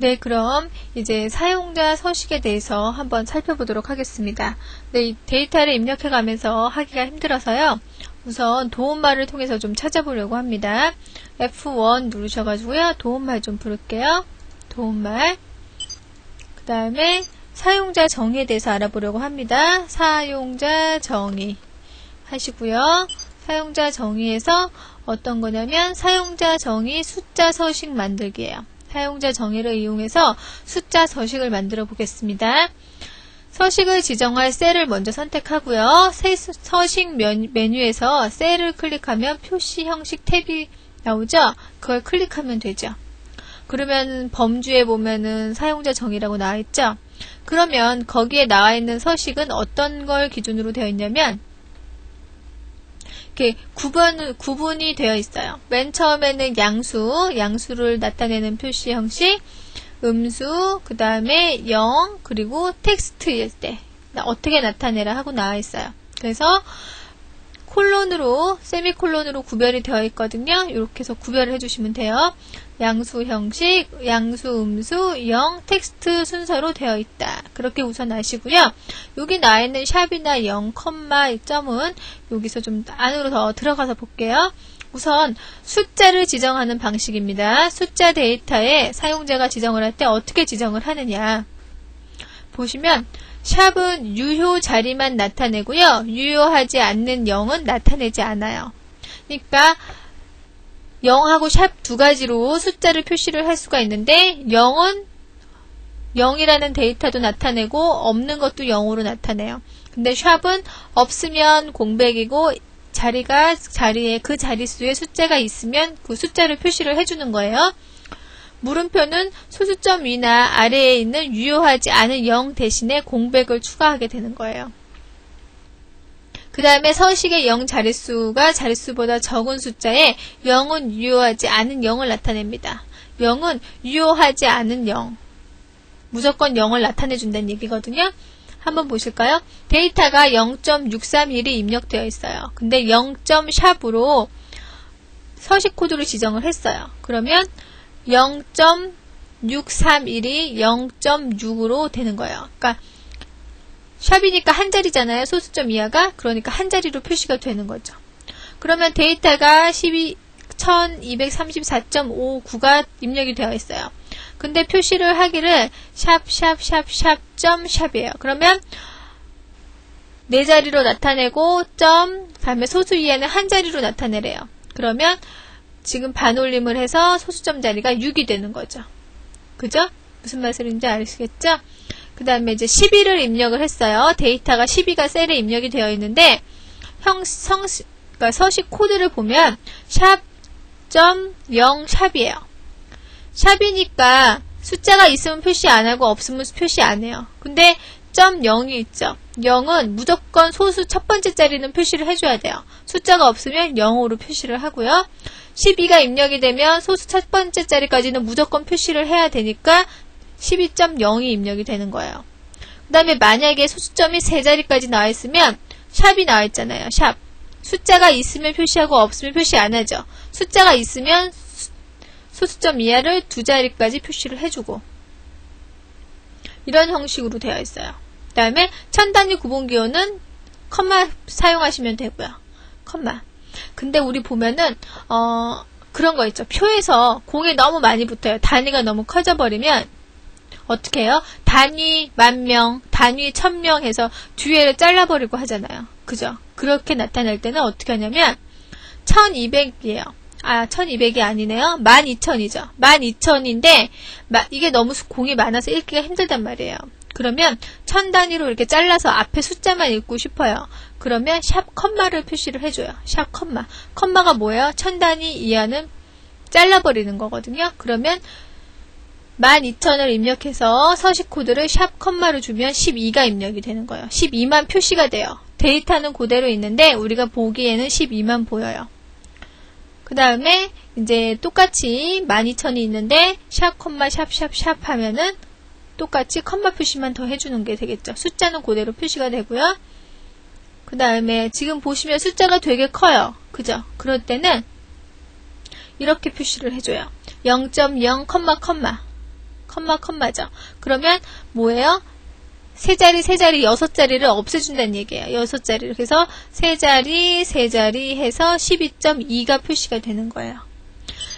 네, 그럼 이제 사용자 서식에 대해서 한번 살펴보도록 하겠습니다. 네, 이 데이터를 입력해가면서 하기가 힘들어서요. 우선 도움말을 통해서 좀 찾아보려고 합니다. F1 누르셔가지고요. 도움말 좀 부를게요. 도움말. 그 다음에 사용자 정의에 대해서 알아보려고 합니다. 사용자 정의 하시고요. 사용자 정의에서 어떤 거냐면 사용자 정의 숫자 서식 만들기예요. 사용자 정의를 이용해서 숫자 서식을 만들어 보겠습니다. 서식을 지정할 셀을 먼저 선택하고요. 서식 메뉴에서 셀을 클릭하면 표시 형식 탭이 나오죠? 그걸 클릭하면 되죠. 그러면 범주에 보면은 사용자 정의라고 나와 있죠? 그러면 거기에 나와 있는 서식은 어떤 걸 기준으로 되어 있냐면 이렇게 구분이 되어 있어요. 맨 처음에는 양수를 나타내는 표시 형식, 음수, 그 다음에 0, 그리고 텍스트일 때 어떻게 나타내라 하고 나와 있어요. 그래서 세미콜론으로 구별이 되어 있거든요. 이렇게 해서 구별을 해주시면 돼요. 양수 형식, 양수 음수, 0, 텍스트 순서로 되어 있다. 그렇게 우선 아시고요. 여기 나와 있는 샵이나 0, 점은 여기서 좀 안으로 더 들어가서 볼게요. 우선 숫자를 지정하는 방식입니다. 숫자 데이터에 사용자가 지정을 할 때 어떻게 지정을 하느냐. 보시면 샵은 유효 자리만 나타내고요. 유효하지 않는 0은 나타내지 않아요. 그러니까 0하고 샵 두 가지로 숫자를 표시를 할 수가 있는데 0은 0이라는 데이터도 나타내고 없는 것도 0으로 나타내요. 근데 샵은 없으면 공백이고 자리에 그 자릿수에 숫자가 있으면 그 숫자를 표시를 해주는 거예요. 물음표는 소수점 위나 아래에 있는 유효하지 않은 0 대신에 공백을 추가하게 되는 거예요. 그 다음에 서식의 0 자릿수가 자릿수보다 적은 숫자에 0은 유효하지 않은 0을 나타냅니다. 0은 유효하지 않은 0. 무조건 0을 나타내준다는 얘기거든요. 한번 보실까요? 데이터가 0.631이 입력되어 있어요. 근데 0.샵으로 서식 코드를 지정을 했어요. 그러면 0.631이 0.6으로 되는 거예요. 그러니까 샵이니까 한 자리잖아요. 소수점 이하가. 그러니까 한 자리로 표시가 되는 거죠. 그러면 데이터가 1234.59가 입력이 되어 있어요. 근데 표시를 하기를 샵이에요. 그러면 네 자리로 나타내고 다음에 소수 이하는 한 자리로 나타내래요. 그러면 지금 반올림을 해서 소수점 자리가 6이 되는 거죠. 그죠? 무슨 말씀인지 아시겠죠? 그 다음에 이제 12를 입력을 했어요. 데이터가 12가 셀에 입력이 되어 있는데 그러니까 서식 코드를 보면 샵.0 샵이에요. 샵이니까 숫자가 있으면 표시 안 하고 없으면 표시 안 해요. 근데 .0이 있죠. 0은 무조건 소수 첫 번째 자리는 표시를 해줘야 돼요. 숫자가 없으면 0으로 표시를 하고요. 12가 입력이 되면 소수 첫 번째 자리까지는 무조건 표시를 해야 되니까 12.0이 입력이 되는 거예요. 그 다음에 만약에 소수점이 세 자리까지 나와 있으면 샵이 나와 있잖아요. 샵. 숫자가 있으면 표시하고 없으면 표시 안 하죠. 숫자가 있으면 소수점 이하를 두 자리까지 표시를 해주고 이런 형식으로 되어 있어요. 그 다음에 천단위 구분기호는 컴마 사용하시면 되고요. 컴마. 근데 우리 보면은 그런 거 있죠. 표에서 공이 너무 많이 붙어요. 단위가 너무 커져버리면 어떻게 해요? 단위 10,000명, 단위 1000명 해서 뒤에를 잘라버리고 하잖아요. 그죠? 그렇게 나타낼 때는 어떻게 하냐면 1200이에요. 1200이 아니네요. 12,000이죠. 12,000인데 이게 너무 공이 많아서 읽기가 힘들단 말이에요. 그러면 1000 단위로 이렇게 잘라서 앞에 숫자만 읽고 싶어요. 그러면 샵 컴마를 표시를 해줘요. 샵 컴마. 컴마가 뭐예요? 1000 단위 이하는 잘라버리는 거거든요. 그러면 12,000을 입력해서 서식 코드를 샵 컴마로 주면 12가 입력이 되는 거예요. 12만 표시가 돼요. 데이터는 그대로 있는데 우리가 보기에는 12만 보여요. 그 다음에 이제 똑같이 12,000이 있는데 샵 컴마 샵 하면은 똑같이 컴마 표시만 더 해주는 게 되겠죠. 숫자는 그대로 표시가 되고요. 그 다음에 지금 보시면 숫자가 되게 커요. 그죠? 그럴 때는 이렇게 표시를 해줘요. 0.0, 컴마죠. 그러면 뭐예요? 세 자리 6자리를 없애준다는 얘기예요. 6자리를. 그래서 세 자리 해서 12.2가 표시가 되는 거예요.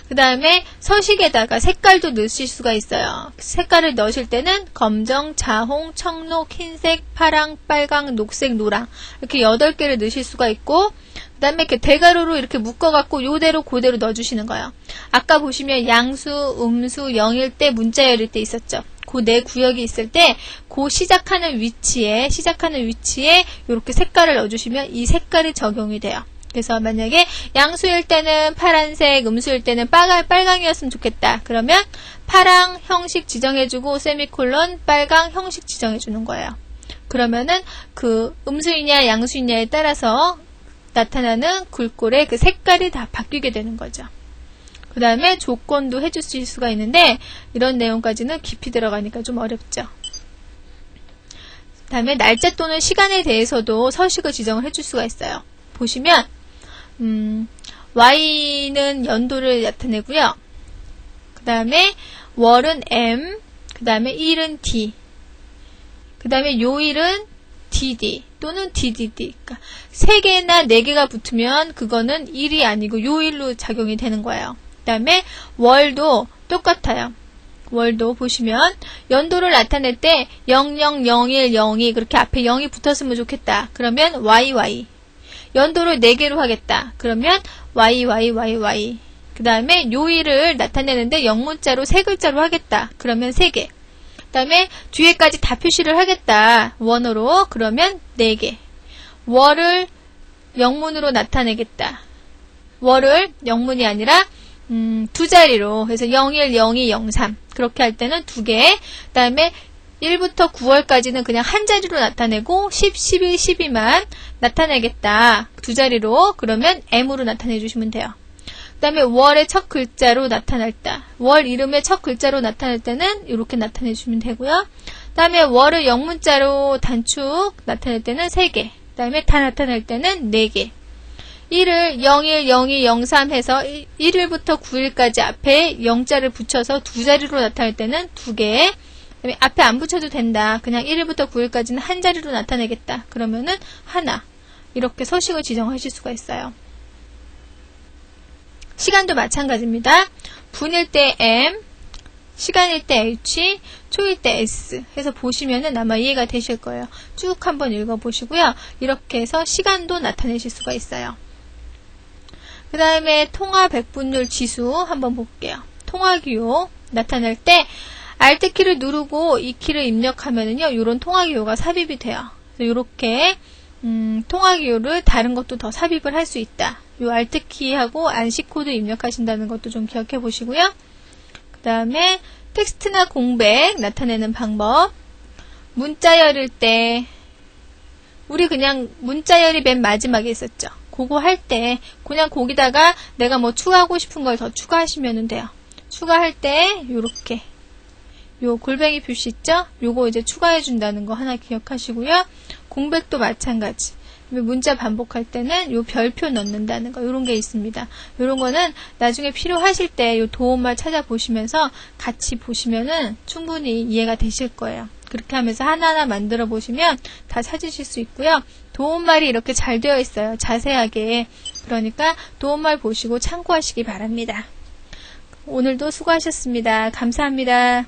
그 다음에 서식에다가 색깔도 넣으실 수가 있어요. 색깔을 넣으실 때는 검정, 자홍, 청록, 흰색, 파랑, 빨강, 녹색, 노랑 이렇게 8개를 넣으실 수가 있고 그 다음에 이렇게 대가로로 이렇게 묶어갖고 요대로 그대로 넣어주시는 거예요. 아까 보시면 양수, 음수, 영일 때, 문자 열릴 때 있었죠. 그 네 구역이 있을 때 그 시작하는 위치에 이렇게 색깔을 넣어주시면 이 색깔이 적용이 돼요. 그래서 만약에 양수일 때는 파란색, 음수일 때는 빨강이었으면 좋겠다. 그러면 파랑 형식 지정해주고 세미콜론 빨강 형식 지정해주는 거예요. 그러면은 그 음수이냐 양수이냐에 따라서 나타나는 글꼴의 그 색깔이 다 바뀌게 되는 거죠. 그 다음에 조건도 해주실 수가 있는데 이런 내용까지는 깊이 들어가니까 좀 어렵죠. 그 다음에 날짜 또는 시간에 대해서도 서식을 지정을 해줄 수가 있어요. 보시면 Y는 연도를 나타내고요. 그 다음에 월은 M, 그 다음에 일은 D, 그 다음에 요일은 DD 또는 DDD. 그러니까 3개나 4개가 붙으면 그거는 일이 아니고 요일로 작용이 되는 거예요. 그 다음에 월도 똑같아요. 월도 보시면 연도를 나타낼 때 000102 그렇게 앞에 0이 붙었으면 좋겠다. 그러면 YY. 연도를 4개로 하겠다. 그러면 YYYY. 그 다음에 요일을 나타내는데 영문자로 3글자로 하겠다. 그러면 3개. 그 다음에 뒤에까지 다 표시를 하겠다. 원어로. 그러면 4개. 월을 영문으로 나타내겠다. 월을 영문이 아니라 2자리로 해서 01, 02, 03 그렇게 할 때는 2개. 그 다음에 1부터 9월까지는 그냥 한 자리로 나타내고 10, 11, 12만 나타내겠다. 2자리로. 그러면 M으로 나타내 주시면 돼요. 그 다음에 월의 첫 글자로 나타날다. 월 이름의 첫 글자로 나타낼 때는 이렇게 나타내 주시면 되고요. 그 다음에 월을 영문자로 단축 나타낼 때는 3개. 그 다음에 다 나타낼 때는 4개. 1을 01, 02, 03 해서 1일부터 9일까지 앞에 0자를 붙여서 2자리로 나타낼 때는 2개. 그다음에 앞에 안 붙여도 된다. 그냥 1일부터 9일까지는 한 자리로 나타내겠다. 그러면은 하나. 이렇게 서식을 지정하실 수가 있어요. 시간도 마찬가지입니다. 분일 때 M, 시간일 때 H, 초일 때 S 해서 보시면은 아마 이해가 되실 거예요. 쭉 한번 읽어보시고요. 이렇게 해서 시간도 나타내실 수가 있어요. 그 다음에 통화 백분율 지수 한번 볼게요. 통화 기호 나타낼 때 Alt 키를 누르고 이 키를 입력하면은요, 이런 통화 기호가 삽입이 돼요. 그래서 이렇게 통화 기호를 다른 것도 더 삽입을 할 수 있다. 이 Alt 키하고 안시 코드 입력하신다는 것도 좀 기억해 보시고요. 그 다음에 텍스트나 공백 나타내는 방법. 문자 열일 때 우리 그냥 문자 열이 맨 마지막에 있었죠. 그거 할 때 그냥 거기다가 내가 뭐 추가하고 싶은 걸 더 추가하시면 돼요. 추가할 때 요렇게 요 골뱅이 표시 있죠? 요거 이제 추가해 준다는 거 하나 기억하시고요. 공백도 마찬가지. 문자 반복할 때는 요 별표 넣는다는 거 요런 게 있습니다. 요런 거는 나중에 필요하실 때 요 도움말 찾아보시면서 같이 보시면은 충분히 이해가 되실 거예요. 그렇게 하면서 하나하나 만들어 보시면 다 찾으실 수 있고요. 도움말이 이렇게 잘 되어 있어요. 자세하게. 그러니까 도움말 보시고 참고하시기 바랍니다. 오늘도 수고하셨습니다. 감사합니다.